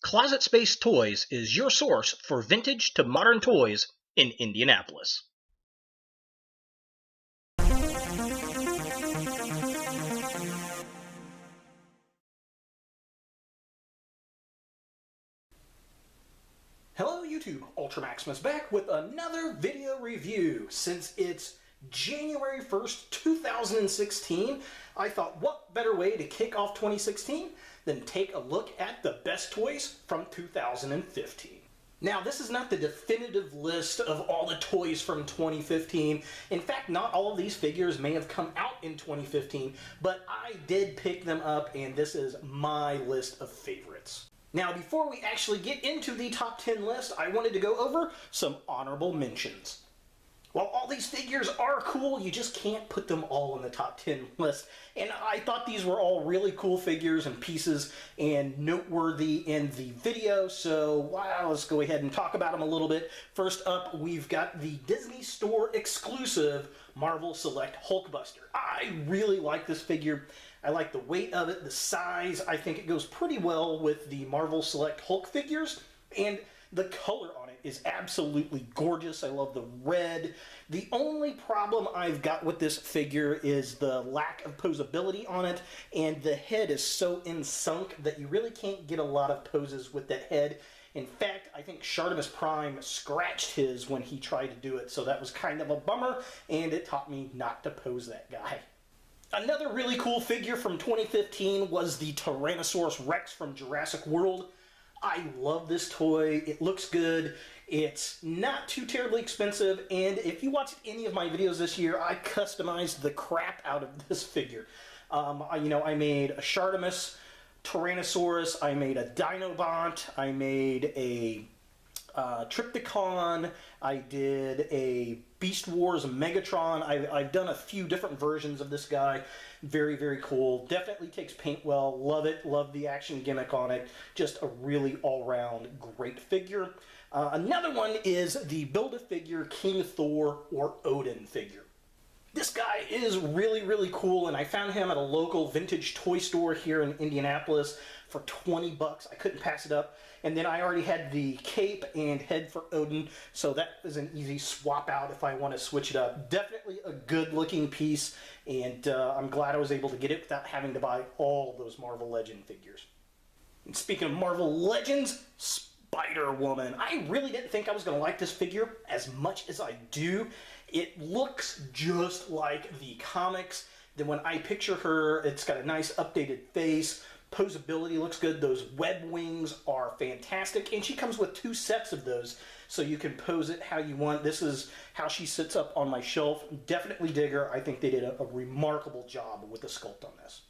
Closet Space Toys is your source for vintage to modern toys in Indianapolis. Hello YouTube, Ultramaximus back with another video review. Since it's January 1st, 2016, I thought what better way to kick off 2016 than take a look at the best toys from 2015. Now, this is not the definitive list of all the toys from 2015. In fact, not all of these figures may have come out in 2015, but I did pick them up, and this is my list of favorites. Now, before we actually get into the top 10 list, I wanted to go over some honorable mentions. While all these figures are cool, you just can't put them all in the top 10 list. And I thought these were all really cool figures and pieces and noteworthy in the video, so let's go ahead and talk about them a little bit. First up, we've got the Disney Store exclusive Marvel Select Hulkbuster. I really like this figure. I like the weight of it, the size. I think it goes pretty well with the Marvel Select Hulk figures, and the color on it is absolutely gorgeous. I love the red. The only problem I've got with this figure is the lack of posability on it, and the head is so in-sunk that you really can't get a lot of poses with that head. In fact, I think Shartimus Prime scratched his when he tried to do it, so that was kind of a bummer, and it taught me not to pose that guy. Another really cool figure from 2015 was the Tyrannosaurus Rex from Jurassic World. I love this toy. It looks good. It's not too terribly expensive, and if you watched any of my videos this year, I customized the crap out of this figure. I made a Shartimus Tyrannosaurus, I made a Dinobot, I made a Trypticon, I did a Beast Wars Megatron. I've done a few different versions of this guy. Very, very cool. Definitely takes paint well. Love it. Love the action gimmick on it. Just a really all-round great figure. Another one is the Build-A-Figure King Thor or Odin figure. This guy is really, really cool, and I found him at a local vintage toy store here in Indianapolis for 20 bucks. I couldn't pass it up. And then I already had the cape and head for Odin, so that is an easy swap out if I want to switch it up. Definitely a good looking piece, and I'm glad I was able to get it without having to buy all those Marvel Legend figures. And speaking of Marvel Legends, Spider-Woman. I really didn't think I was going to like this figure as much as I do. It looks just like the comics. Then when I picture her, it's got a nice updated face. Posability looks good. Those web wings are fantastic. And she comes with 2 sets of those, so you can pose it how you want. This is how she sits up on my shelf. Definitely dig her. I think they did a remarkable job with the sculpt on this.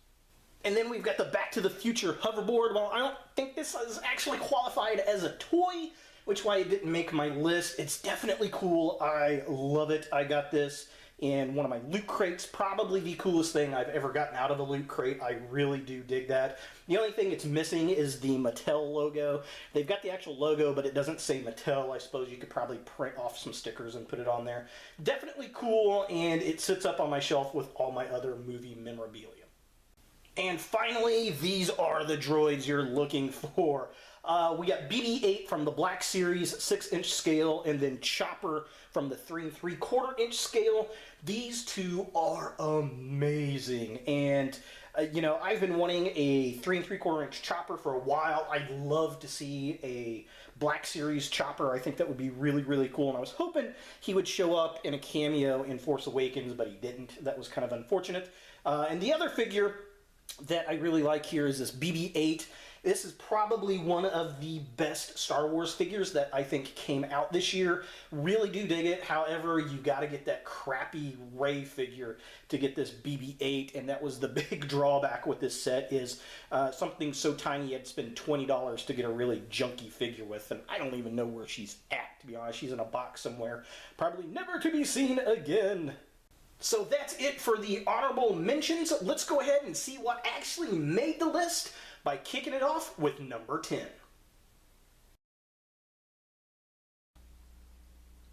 And then we've got the Back to the Future hoverboard. Well, I don't think this is actually qualified as a toy, which is why it didn't make my list. It's definitely cool. I love it. I got this in one of my loot crates. Probably the coolest thing I've ever gotten out of a loot crate. I really do dig that. The only thing it's missing is the Mattel logo. They've got the actual logo, but it doesn't say Mattel. I suppose you could probably print off some stickers and put it on there. Definitely cool, and it sits up on my shelf with all my other movie memorabilia. And finally, these are the droids you're looking for. We got BB-8 from the Black Series 6-inch scale, and then Chopper from the 3 3/4-inch scale. These two are amazing, and I've been wanting a 3 3/4-inch Chopper for a while. I'd love to see a Black Series Chopper. I think that would be really, really cool, and I was hoping he would show up in a cameo in Force Awakens, but he didn't. That was kind of unfortunate. And the other figure that I really like here is this BB-8. This is probably one of the best Star Wars figures that I think came out this year. Really do dig it. However, you got to get that crappy Rey figure to get this BB-8, and that was the big drawback with this set is something so tiny you had to spend $20 to get a really junky figure with, and I don't even know where she's at, to be honest. She's in a box somewhere, probably never to be seen again. So that's it for the honorable mentions. Let's go ahead and see what actually made the list by kicking it off with number 10.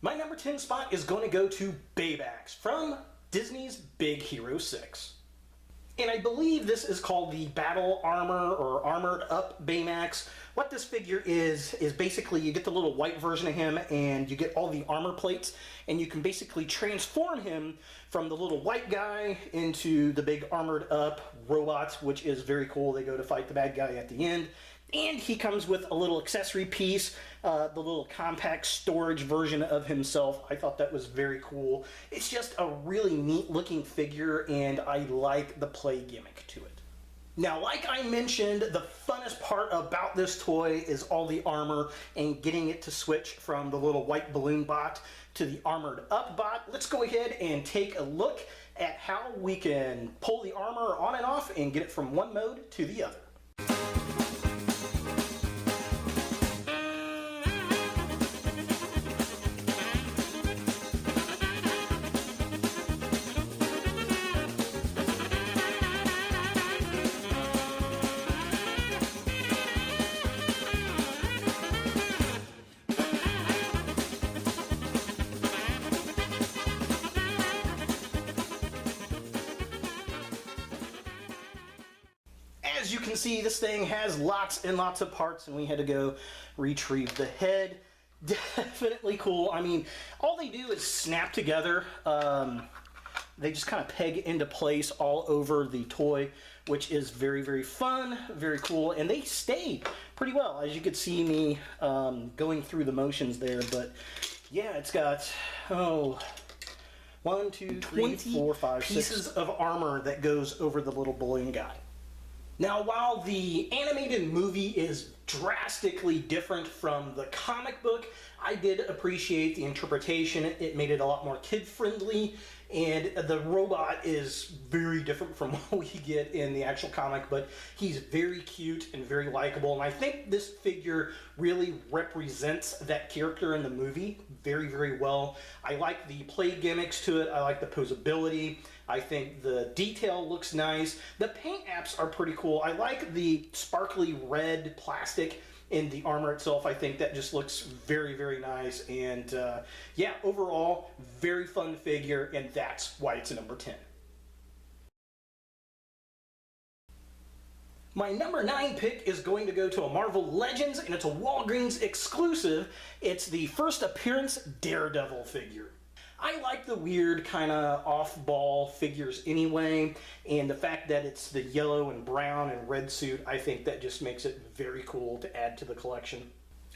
My number 10 spot is going to go to Baymax from Disney's Big Hero 6. And I believe this is called the Battle Armor or Armored Up Baymax. What this figure is basically you get the little white version of him and you get all the armor plates, and you can basically transform him from the little white guy into the big armored up robots, which is very cool. They go to fight the bad guy at the end. And he comes with a little accessory piece, the little compact storage version of himself. I thought that was very cool. It's just a really neat looking figure, and I like the play gimmick to it. Now, like I mentioned, the funnest part about this toy is all the armor and getting it to switch from the little white balloon bot to the armored up bot. Let's go ahead and take a look at how we can pull the armor on and off and get it from one mode to the other. As you can see, this thing has lots and lots of parts, and we had to go retrieve the head. Definitely cool. I mean, all they do is snap together. They just kind of peg into place all over the toy, which is very, very fun, very cool, and they stay pretty well, as you could see me going through the motions there. But yeah, it's got, 1, 2, 3, 4, 5, 6 pieces of armor that goes over the little balloon guy. Now, while the animated movie is drastically different from the comic book, I did appreciate the interpretation. It made it a lot more kid-friendly, and the robot is very different from what we get in the actual comic, but he's very cute and very likable, and I think this figure really represents that character in the movie very, very well. I like the play gimmicks to it. I like the posability. I think the detail looks nice. The paint apps are pretty cool. I like the sparkly red plastic in the armor itself. I think that just looks very, very nice. And yeah, overall, very fun figure, and that's why it's a number 10. My number 9 pick is going to go to a Marvel Legends, and it's a Walgreens exclusive. It's the first appearance Daredevil figure. I like the weird kind of off-ball figures anyway, and the fact that it's the yellow and brown and red suit, I think that just makes it very cool to add to the collection.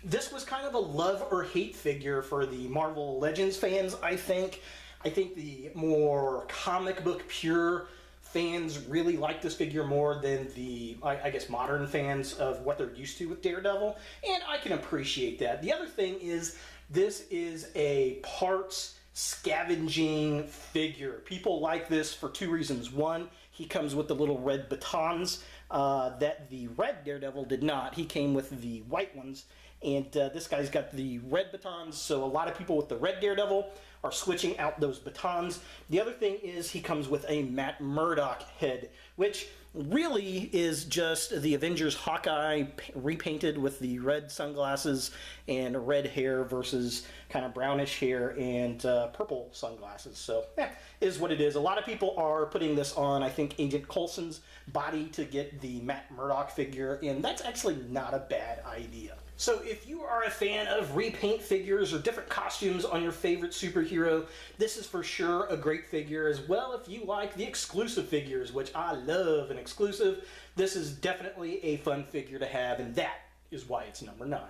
This was kind of a love or hate figure for the Marvel Legends fans, I think. I think the more comic book pure fans really like this figure more than the, I guess, modern fans of what they're used to with Daredevil, and I can appreciate that. The other thing is, this is a parts scavenging figure. People like this for 2 reasons. One, he comes with the little red batons that the red Daredevil did not. He came with the white ones, and this guy's got the red batons, so a lot of people with the red Daredevil are switching out those batons. The other thing is he comes with a Matt Murdock head, which really is just the Avengers Hawkeye repainted with the red sunglasses and red hair versus kind of brownish hair and purple sunglasses. So yeah, is what it is. A lot of people are putting this on, I think, Agent Coulson's body to get the Matt Murdock figure, and that's actually not a bad idea. So if you are a fan of repaint figures or different costumes on your favorite superhero, this is for sure a great figure. As well, if you like the exclusive figures, which I love an exclusive, this is definitely a fun figure to have, and that is why it's number 9.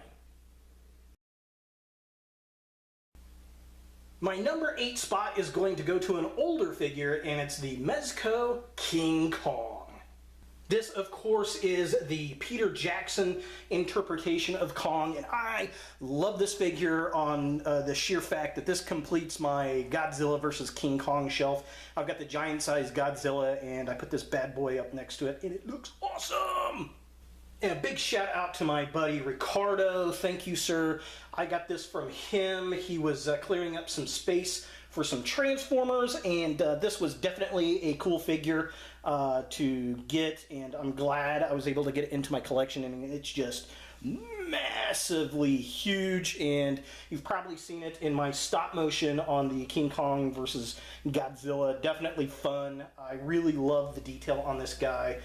My number 8 spot is going to go to an older figure, and it's the Mezco King Kong. This, of course, is the Peter Jackson interpretation of Kong, and I love this figure on the sheer fact that this completes my Godzilla vs. King Kong shelf. I've got the giant-sized Godzilla, and I put this bad boy up next to it, and it looks awesome! And a big shout out to my buddy Ricardo. Thank you, sir. I got this from him. He was clearing up some space for some Transformers, and this was definitely a cool figure to get, and I'm glad I was able to get it into my collection. I mean, it's just massively huge, and you've probably seen it in my stop motion on the King Kong versus Godzilla. Definitely fun. I really love the detail on this guy.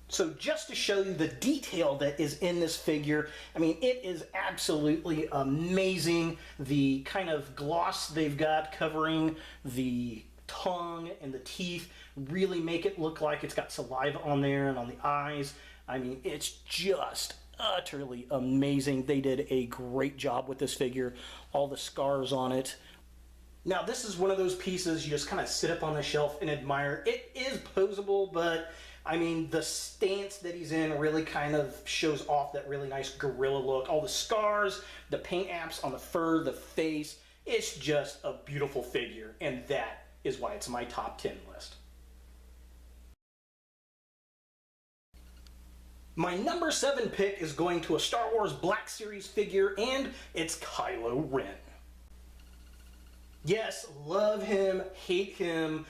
So just to show you the detail that is in this figure, I mean, it is absolutely amazing. The kind of gloss they've got covering the tongue and the teeth really make it look like it's got saliva on there, and on the eyes. I mean, it's just utterly amazing. They did a great job with this figure. All the scars on it. Now, this is one of those pieces you just kind of sit up on the shelf and admire. It is posable, but I mean, the stance that he's in really kind of shows off that really nice gorilla look. All the scars, the paint apps on the fur, the face. It's just a beautiful figure, and that is why it's my top 10 list. My number 7 pick is going to a Star Wars Black Series figure, and it's Kylo Ren. Yes, love him, hate him,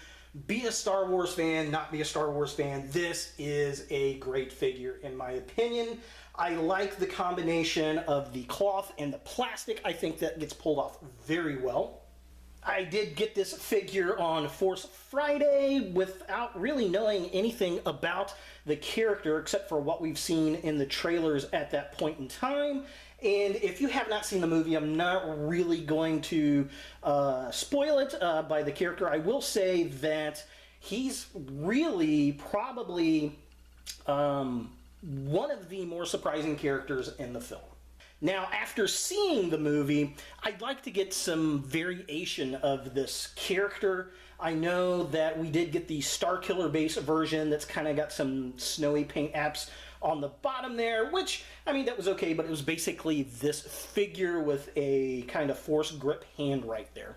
be a Star Wars fan, not be a Star Wars fan. This is a great figure, in my opinion. I like the combination of the cloth and the plastic. I think that gets pulled off very well. I did get this figure on Force Friday without really knowing anything about the character except for what we've seen in the trailers at that point in time. And if you have not seen the movie, I'm not really going to spoil it by the character. I will say that he's really probably one of the more surprising characters in the film. Now, after seeing the movie, I'd like to get some variation of this character. I know that we did get the Starkiller base version that's kind of got some snowy paint apps on the bottom there, which, I mean, that was okay, but it was basically this figure with a kind of force grip hand right there.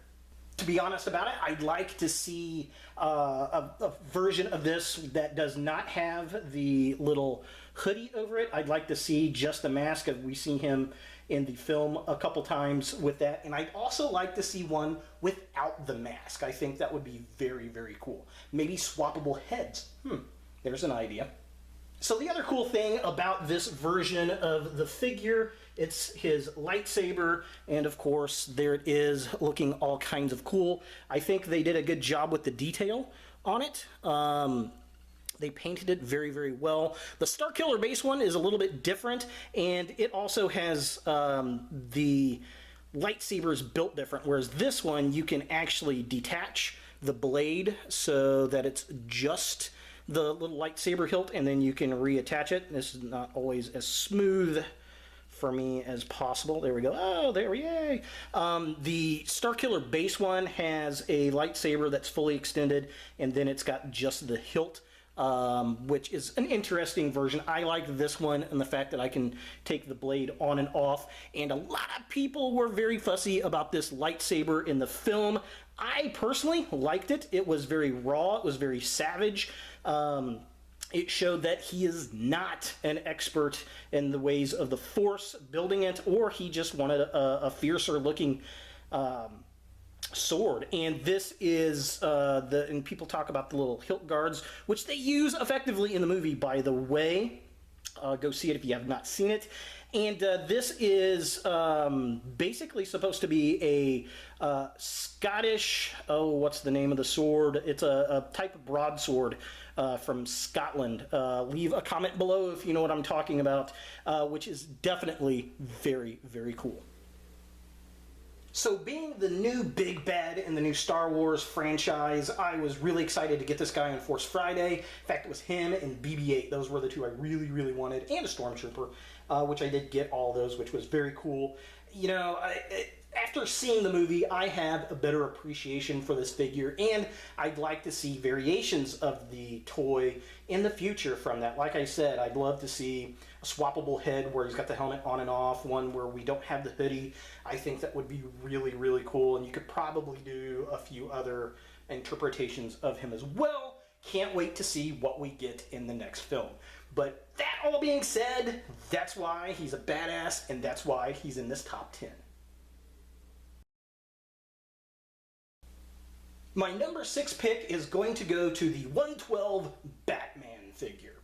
To be honest about it, I'd like to see a version of this that does not have the little hoodie over it. I'd like to see just the mask. We see him in the film a couple times with that. And I'd also like to see one without the mask. I think that would be very, very cool. Maybe swappable heads. There's an idea. So the other cool thing about this version of the figure, it's his lightsaber, and of course there it is, looking all kinds of cool. I think they did a good job with the detail on it. They painted it very, very well. The Starkiller base one is a little bit different, and it also has the lightsabers built different, whereas this one you can actually detach the blade so that it's just the little lightsaber hilt, and then you can reattach it. This is not always as smooth for me as possible. There we go. Oh, there we go. The Starkiller base one has a lightsaber that's fully extended, and then it's got just the hilt, which is an interesting version. I like this one and the fact that I can take the blade on and off, and a lot of people were very fussy about this lightsaber in the film. I personally liked it. It was very raw. It was very savage. It showed that he is not an expert in the ways of the Force building it, or he just wanted a fiercer looking sword. And this is and people talk about the little hilt guards, which they use effectively in the movie, by the way. Go see it if you have not seen it. And this is basically supposed to be a Scottish, what's the name of the sword? It's a type of broadsword from Scotland. Leave a comment below if you know what I'm talking about, which is definitely very, very cool. So being the new big bad in the new Star Wars franchise, I was really excited to get this guy on Force Friday. In fact, it was him and BB-8. Those were the two I really, really wanted, and a Stormtrooper, which I did get all those, which was very cool. You know, after seeing the movie, I have a better appreciation for this figure, and I'd like to see variations of the toy in the future from that. Like I said, I'd love to see a swappable head where he's got the helmet on and off, one where we don't have the hoodie. I think that would be really, really cool, and you could probably do a few other interpretations of him as well. Can't wait to see what we get in the next film. But that all being said, that's why he's a badass, and that's why he's in this top 10. My number 6 pick is going to go to the 112 Batman figure.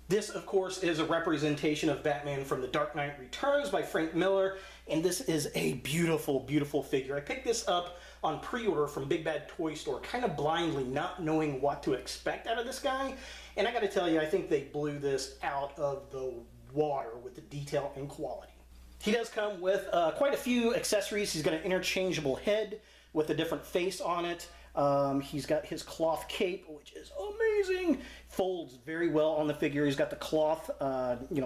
This, of course, is a representation of Batman from The Dark Knight Returns by Frank Miller, and this is a beautiful, beautiful figure. I picked this up on pre-order from Big Bad Toy Store, kind of blindly, not knowing what to expect out of this guy, and I gotta tell you, I think they blew this out of the water with the detail and quality. He does come with quite a few accessories. He's got an interchangeable head with a different face on it. He's got his cloth cape, which is amazing. Folds very well on the figure. He's got the cloth,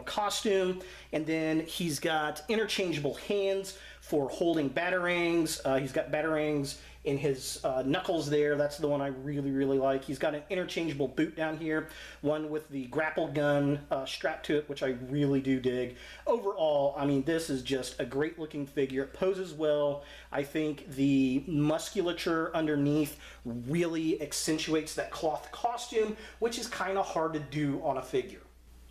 costume, and then he's got interchangeable hands for holding batarangs. He's got batarangs in his knuckles there. That's the one I really, really like. He's got an interchangeable boot down here, one with the grapple gun strapped to it, which I really do dig. Overall, I mean, this is just a great looking figure. It poses well. I think the musculature underneath really accentuates that cloth costume, which is kind of hard to do on a figure.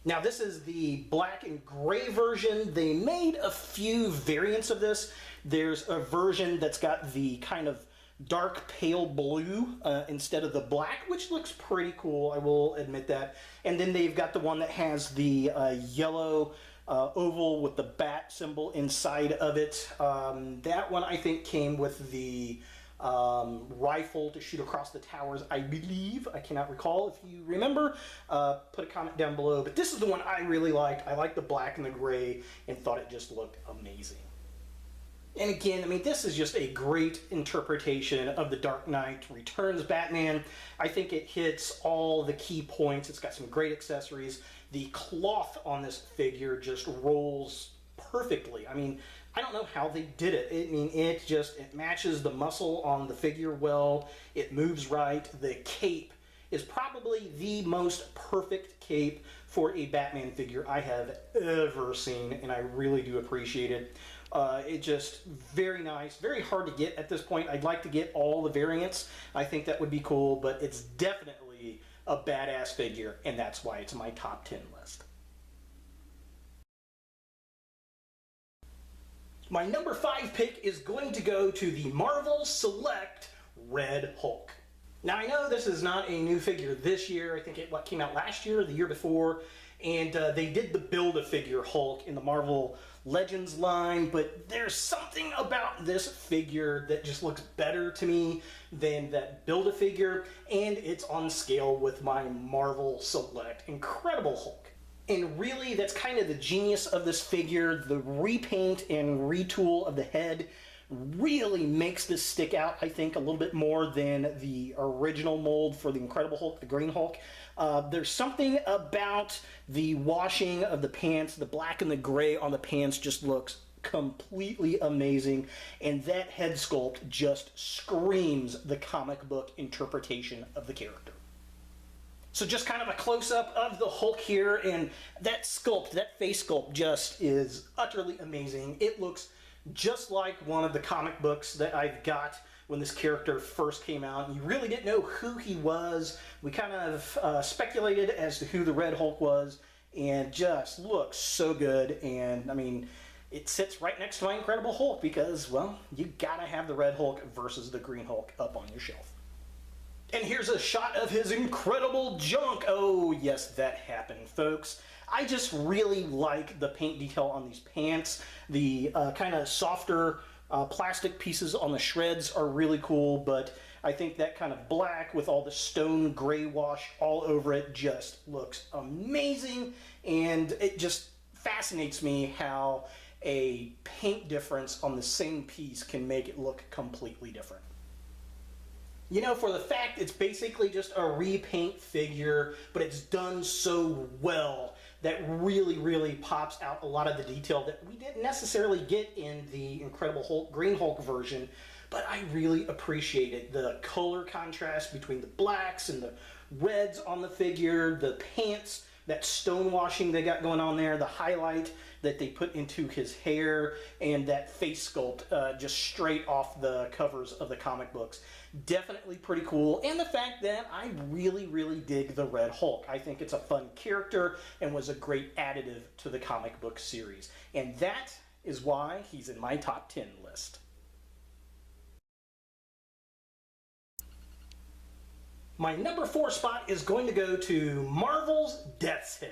Now, this is the black and gray version. They made a few variants of this. There's a version that's got the kind of dark pale blue instead of the black, which looks pretty cool, I will admit that. And then they've got the one that has the yellow oval with the bat symbol inside of it. That one, I think, came with the rifle to shoot across the towers, I believe. I cannot recall. If you remember, put a comment down below. But this is the one I really liked. I liked the black and the gray and thought it just looked amazing. And again, I mean, this is just a great interpretation of the Dark Knight Returns Batman. I think it hits all the key points. It's got some great accessories. The cloth on this figure just rolls perfectly. I mean, I don't know how they did it. I mean, it matches the muscle on the figure well. It moves right. The cape is probably the most perfect cape for a Batman figure I have ever seen, and I really do appreciate it. It just very nice, very hard to get at this point. I'd like to get all the variants. I think that would be cool, but it's definitely a badass figure, and that's why it's my top 10 list. My number 5 pick is going to go to the Marvel Select Red Hulk. Now, I know this is not a new figure this year. I think it came out last year or the year before, and they did the Build-A-Figure Hulk in the Marvel Legends line, but there's something about this figure that just looks better to me than that Build-A-Figure, and it's on scale with my Marvel Select Incredible Hulk. And really, that's kind of the genius of this figure. The repaint and retool of the head really makes this stick out, I think, a little bit more than the original mold for the Incredible Hulk, the Green Hulk. There's something about the washing of the pants, the black and the gray on the pants just looks completely amazing, and that head sculpt just screams the comic book interpretation of the character. So just kind of a close-up of the Hulk here, and that sculpt, that face sculpt just is utterly amazing. It looks just like one of the comic books that I've got when this character first came out. You really didn't know who he was. We kind of speculated as to who the Red Hulk was, and just looks so good. And I mean, it sits right next to my Incredible Hulk because, well, you gotta have the Red Hulk versus the Green Hulk up on your shelf. And here's a shot of his incredible junk. Oh, yes, that happened, folks. I just really like the paint detail on these pants. The kind of softer plastic pieces on the shreds are really cool, but I think that kind of black with all the stone gray wash all over it just looks amazing, and it just fascinates me how a paint difference on the same piece can make it look completely different. You know, for the fact it's basically just a repaint figure, but it's done so well that really, really pops out a lot of the detail that we didn't necessarily get in the Incredible Hulk, Green Hulk version, but I really appreciated the color contrast between the blacks and the reds on the figure, the pants, that stonewashing they got going on there, the highlight that they put into his hair, and that face sculpt just straight off the covers of the comic books. Definitely pretty cool, and the fact that I really, really dig the Red Hulk. I think it's a fun character and was a great additive to the comic book series. And that is why he's in my top 10 list. My number 4 spot is going to go to Marvel's Deathshead.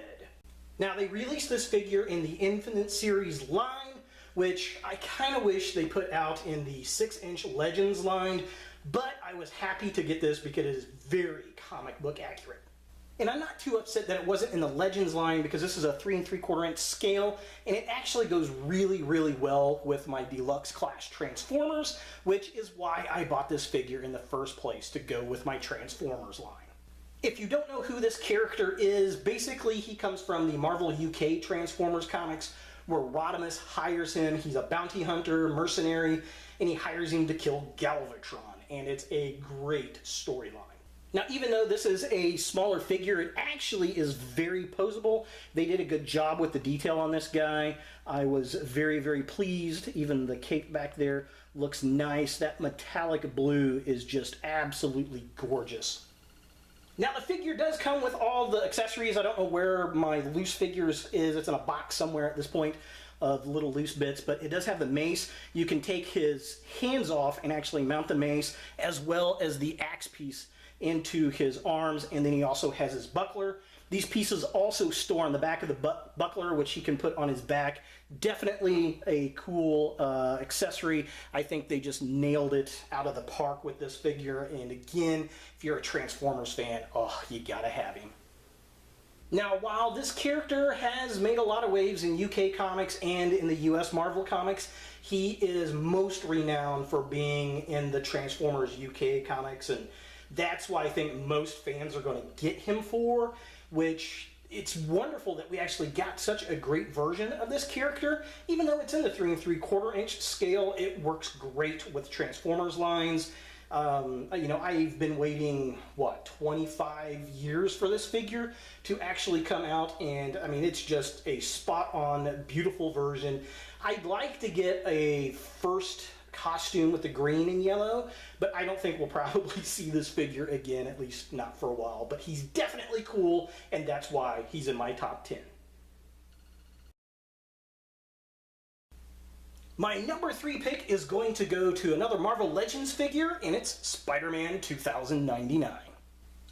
Now, they released this figure in the Infinite Series line, which I kind of wish they put out in the 6-inch Legends line, but I was happy to get this because it is very comic book accurate. And I'm not too upset that it wasn't in the Legends line because this is a 3 3/4 inch scale, and it actually goes really, really well with my Deluxe Class Transformers, which is why I bought this figure in the first place, to go with my Transformers line. If you don't know who this character is, basically he comes from the Marvel UK Transformers comics, where Rodimus hires him. He's a bounty hunter, mercenary, and he hires him to kill Galvatron, and it's a great storyline. Now, even though this is a smaller figure, it actually is very poseable. They did a good job with the detail on this guy. I was very, very pleased. Even the cape back there looks nice. That metallic blue is just absolutely gorgeous. Now, the figure does come with all the accessories. I don't know where my loose figures is. It's in a box somewhere at this point of little loose bits, but it does have the mace. You can take his hands off and actually mount the mace, as well as the axe piece into his arms, and then he also has his buckler. These pieces also store on the back of the buckler, which he can put on his back. Definitely a cool accessory. I think they just nailed it out of the park with this figure, and again, if you're a Transformers fan, oh, you gotta have him. Now, while this character has made a lot of waves in UK comics and in the US Marvel comics, he is most renowned for being in the Transformers UK comics, and that's why I think most fans are going to get him for, which it's wonderful that we actually got such a great version of this character. Even though it's in the 3 3/4 inch scale, it works great with Transformers lines. You know, I've been waiting, what, 25 years for this figure to actually come out, and I mean, it's just a spot-on, beautiful version. I'd like to get a first costume with the green and yellow, but I don't think we'll probably see this figure again, at least not for a while. But he's definitely cool, and that's why he's in my top 10. My number 3 pick is going to go to another Marvel Legends figure, and it's Spider-Man 2099.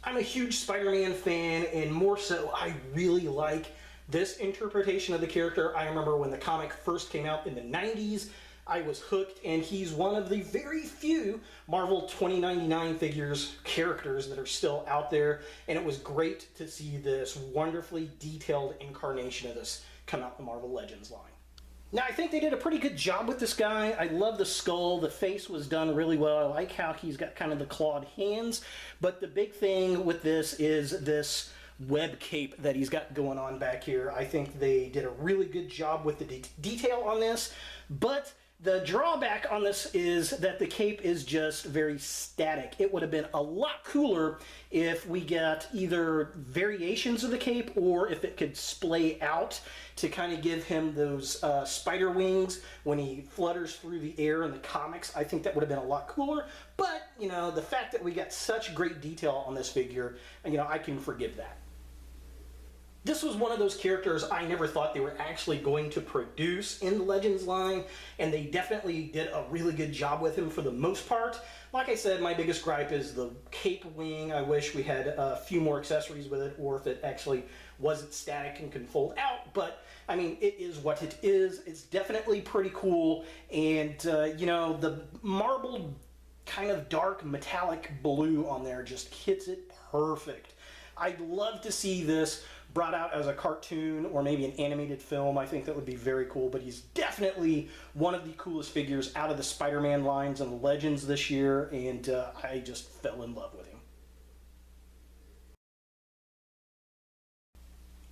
I'm a huge Spider-Man fan, and more so, I really like this interpretation of the character. I remember when the comic first came out in the 90s, I was hooked, and he's one of the very few Marvel 2099 characters that are still out there, and it was great to see this wonderfully detailed incarnation of this come out in the Marvel Legends line. Now, I think they did a pretty good job with this guy. I love the skull. The face was done really well. I like how he's got kind of the clawed hands, but the big thing with this is this web cape that he's got going on back here. I think they did a really good job with the detail on this, but the drawback on this is that the cape is just very static. It would have been a lot cooler if we got either variations of the cape, or if it could splay out to kind of give him those spider wings when he flutters through the air in the comics. I think that would have been a lot cooler, but, you know, the fact that we got such great detail on this figure, you know, I can forgive that. This was one of those characters I never thought they were actually going to produce in the Legends line, and they definitely did a really good job with him for the most part. Like I said, my biggest gripe is the cape wing. I wish we had a few more accessories with it, or if it actually wasn't static and can fold out, but I mean, it is what it is. It's definitely pretty cool, and you know, the marbled kind of dark metallic blue on there just hits it perfect. I'd love to see this brought out as a cartoon or maybe an animated film. I think that would be very cool, but he's definitely one of the coolest figures out of the Spider-Man lines and the Legends this year, and I just fell in love with him.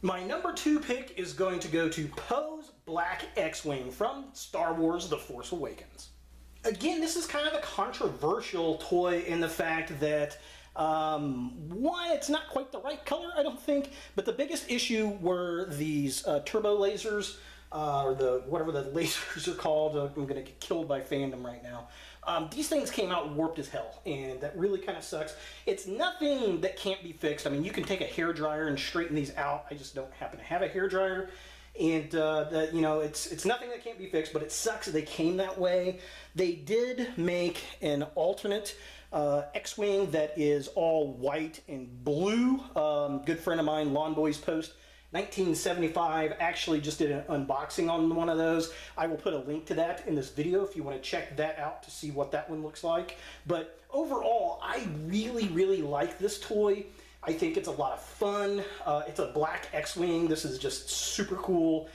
My number 2 pick is going to go to Poe's Black X-Wing from Star Wars The Force Awakens. Again, this is kind of a controversial toy in the fact that one, it's not quite the right color, I don't think, but the biggest issue were these turbo lasers, or whatever the lasers are called. I'm going to get killed by fandom right now. These things came out warped as hell, and that really kind of sucks. It's nothing that can't be fixed. I mean, you can take a hairdryer and straighten these out. I just don't happen to have a hairdryer. And, you know, it's nothing that can't be fixed, but it sucks that they came that way. They did make an alternate X-Wing that is all white and blue. Good friend of mine, Lawn Boys Post, 1975, actually just did an unboxing on one of those. I will put a link to that in this video if you want to check that out to see what that one looks like. But overall, I really like this toy. I think it's a lot of fun. It's a black X-Wing. This is just super cool.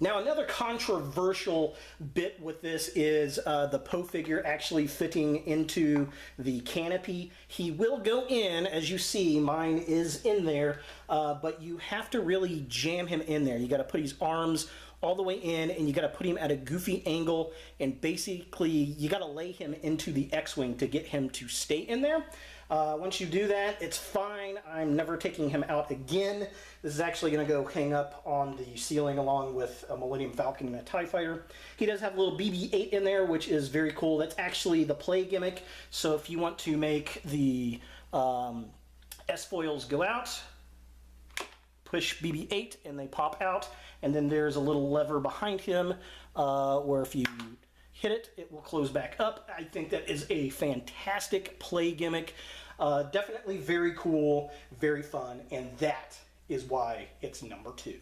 Now, another controversial bit with this is the Poe figure actually fitting into the canopy. He will go in, as you see, mine is in there, but you have to really jam him in there. You got to put his arms all the way in, and you got to put him at a goofy angle, and basically you got to lay him into the X-Wing to get him to stay in there. Once you do that, it's fine. I'm never taking him out again. This is actually going to go hang up on the ceiling along with a Millennium Falcon and a TIE Fighter. He does have a little BB-8 in there, which is very cool. That's actually the play gimmick. So if you want to make the S-foils go out, push BB-8 and they pop out. And then there's a little lever behind him where if you hit it, it will close back up. I think that is a fantastic play gimmick. Definitely very cool, very fun, and that is why it's number 2.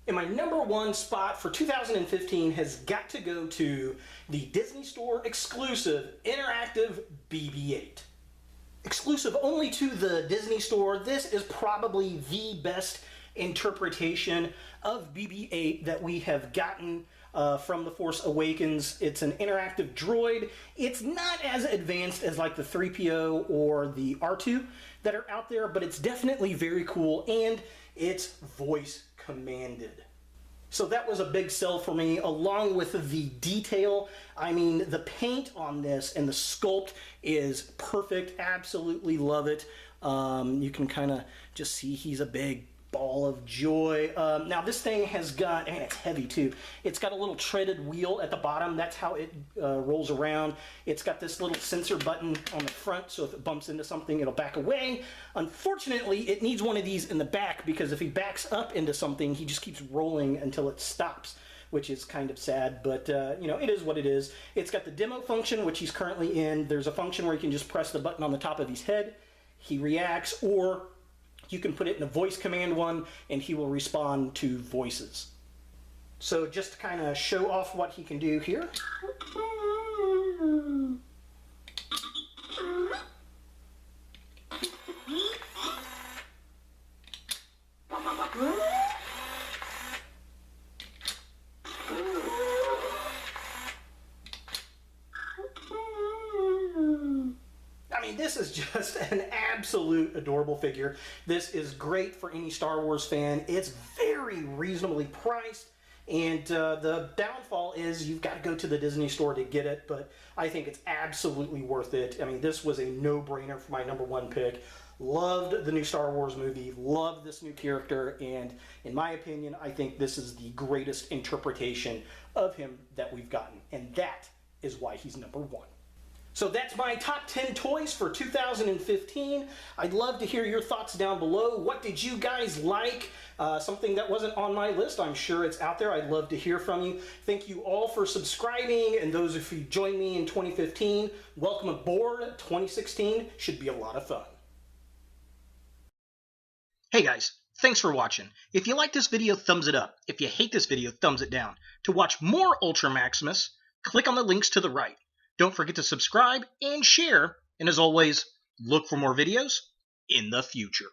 And my number 1 spot for 2015 has got to go to the Disney Store exclusive interactive BB-8. Exclusive only to the Disney Store, this is probably the best interpretation of BB-8 that we have gotten from The Force Awakens. It's an interactive droid. It's not as advanced as like the 3PO or the R2 that are out there, but it's definitely very cool, and it's voice commanded. So that was a big sell for me, along with the detail. I mean, the paint on this and the sculpt is perfect. Absolutely love it. You can kind of just see he's a big ball of joy. Now this thing has got, and it's heavy too, it's got a little treaded wheel at the bottom. That's how it rolls around. It's got this little sensor button on the front, so if it bumps into something, it'll back away. Unfortunately, it needs one of these in the back, because if he backs up into something, he just keeps rolling until it stops, which is kind of sad, but you know, it is what it is. It's got the demo function, which he's currently in. There's a function where you can just press the button on the top of his head. He reacts, or you can put it in a voice command one, and he will respond to voices. So just to kind of show off what he can do here. This is just an absolute adorable figure. This is great for any Star Wars fan. It's very reasonably priced, and the downfall is you've got to go to the Disney Store to get it, but I think it's absolutely worth it. I mean, this was a no-brainer for my number 1 pick. Loved the new Star Wars movie, loved this new character, and in my opinion, I think this is the greatest interpretation of him that we've gotten, and that is why he's number 1. So that's my top 10 toys for 2015. I'd love to hear your thoughts down below. What did you guys like? Something that wasn't on my list, I'm sure it's out there. I'd love to hear from you. Thank you all for subscribing, and those of you who joined me in 2015, welcome aboard. 2016 should be a lot of fun. Hey guys, thanks for watching. If you like this video, thumbs it up. If you hate this video, thumbs it down. To watch more Ultra Maximus, click on the links to the right. Don't forget to subscribe and share, and as always, look for more videos in the future.